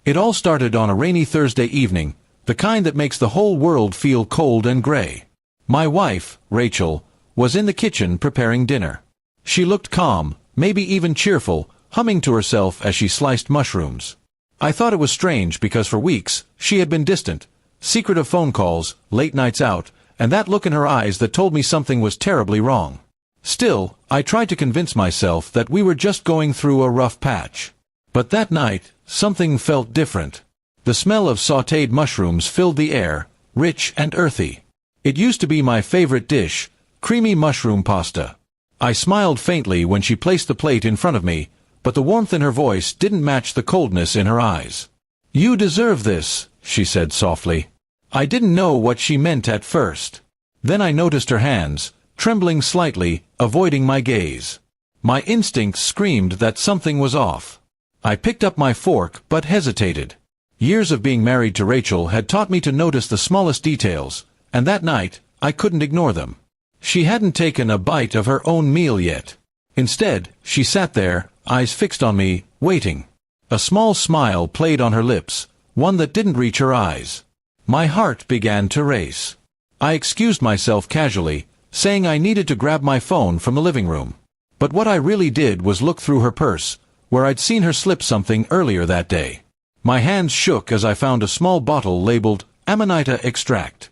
It all started on a rainy Thursday evening, the kind that makes the whole world feel cold and gray. My wife, Rachel, was in the kitchen preparing dinner. She looked calm, maybe even cheerful, humming to herself as she sliced mushrooms. I thought it was strange because for weeks she had been distant, secretive phone calls, late nights out, and that look in her eyes that told me something was terribly wrong. Still, I tried to convince myself that we were just going through a rough patch. But that night, something felt different. The smell of sautéed mushrooms filled the air, rich and earthy. It used to be my favorite dish, creamy mushroom pasta. I smiled faintly when she placed the plate in front of me, but the warmth in her voice didn't match the coldness in her eyes. "You deserve this," she said softly. I didn't know what she meant at first. Then I noticed her hands, trembling slightly, avoiding my gaze. My instincts screamed that something was off. I picked up my fork but hesitated. Years of being married to Rachel had taught me to notice the smallest details, and that night, I couldn't ignore them. She hadn't taken a bite of her own meal yet. Instead, she sat there, eyes fixed on me, waiting. A small smile played on her lips, one that didn't reach her eyes. My heart began to race. I excused myself casually, saying I needed to grab my phone from the living room. But what I really did was look through her purse, where I'd seen her slip something earlier that day. My hands shook as I found a small bottle labeled Amanita Extract.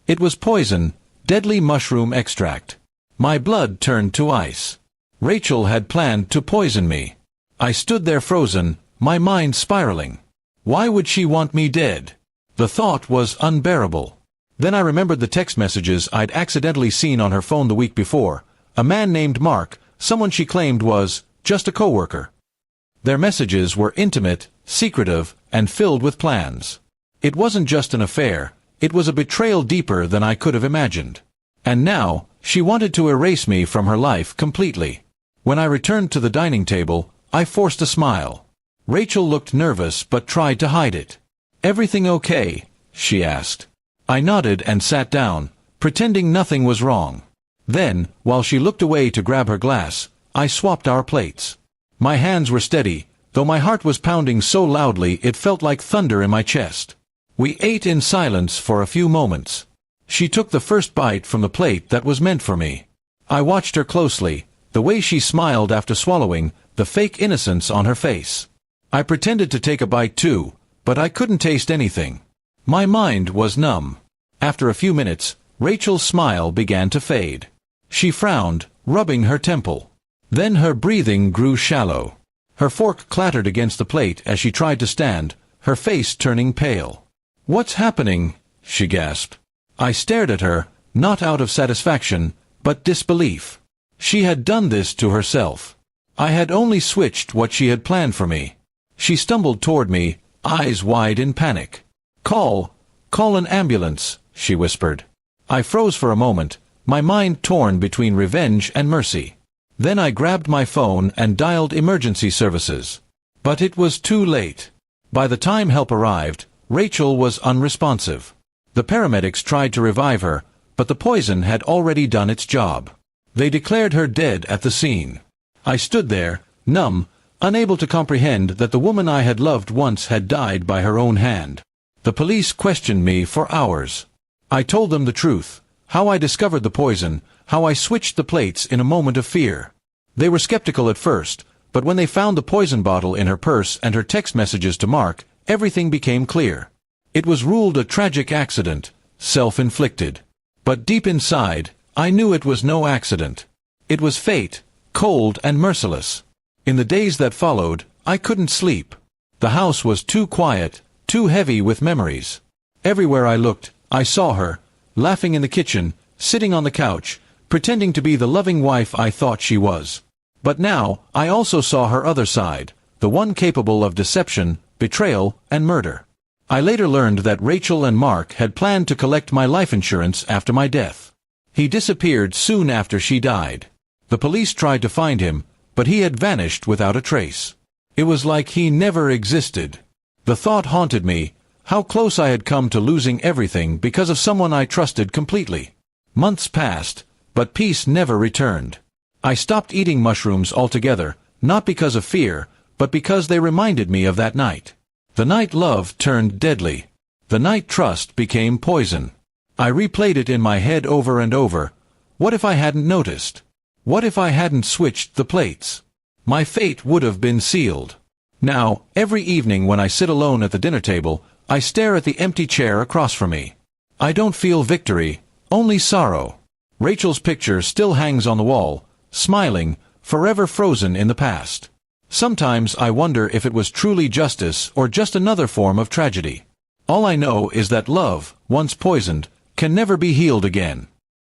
It was poison, deadly mushroom extract. My blood turned to ice. Rachel had planned to poison me. I stood there frozen, my mind spiraling. Why would she want me dead? The thought was unbearable. Then I remembered the text messages I'd accidentally seen on her phone the week before. A man named Mark, someone she claimed was just a coworker. Their messages were intimate, secretive, and filled with plans. It wasn't just an affair, it was a betrayal deeper than I could have imagined. And now, she wanted to erase me from her life completely. When I returned to the dining table, I forced a smile. Rachel looked nervous but tried to hide it. "Everything okay?" she asked. I nodded and sat down, pretending nothing was wrong. Then, while she looked away to grab her glass, I swapped our plates. My hands were steady, though my heart was pounding so loudly it felt like thunder in my chest. We ate in silence for a few moments. She took the first bite from the plate that was meant for me. I watched her closely, the way she smiled after swallowing, the fake innocence on her face. I pretended to take a bite too, but I couldn't taste anything. My mind was numb. After a few minutes, Rachel's smile began to fade. She frowned, rubbing her temple. Then her breathing grew shallow. Her fork clattered against the plate as she tried to stand, her face turning pale. "What's happening?" she gasped. I stared at her, not out of satisfaction, but disbelief. She had done this to herself. I had only switched what she had planned for me. She stumbled toward me, eyes wide in panic. Call an ambulance," she whispered. I froze for a moment, my mind torn between revenge and mercy. Then I grabbed my phone and dialed emergency services. But it was too late. By the time help arrived, Rachel was unresponsive. The paramedics tried to revive her, but the poison had already done its job. They declared her dead at the scene. I stood there, numb, unable to comprehend that the woman I had loved once had died by her own hand. The police questioned me for hours. I told them the truth, how I discovered the poison, how I switched the plates in a moment of fear. They were skeptical at first, but when they found the poison bottle in her purse and her text messages to Mark, everything became clear. It was ruled a tragic accident, self-inflicted. But deep inside, I knew it was no accident. It was fate, cold and merciless. In the days that followed, I couldn't sleep. The house was too quiet, too heavy with memories. Everywhere I looked, I saw her, laughing in the kitchen, sitting on the couch, pretending to be the loving wife I thought she was. But now, I also saw her other side, the one capable of deception, betrayal, and murder. I later learned that Rachel and Mark had planned to collect my life insurance after my death. He disappeared soon after she died. The police tried to find him, but he had vanished without a trace. It was like he never existed. The thought haunted me, how close I had come to losing everything because of someone I trusted completely. Months passed, but peace never returned. I stopped eating mushrooms altogether, not because of fear, but because they reminded me of that night. The night love turned deadly. The night trust became poison. I replayed it in my head over and over. What if I hadn't noticed? What if I hadn't switched the plates? My fate would have been sealed. Now, every evening when I sit alone at the dinner table, I stare at the empty chair across from me. I don't feel victory, only sorrow. Rachel's picture still hangs on the wall, smiling, forever frozen in the past. Sometimes I wonder if it was truly justice or just another form of tragedy. All I know is that love, once poisoned, can never be healed again.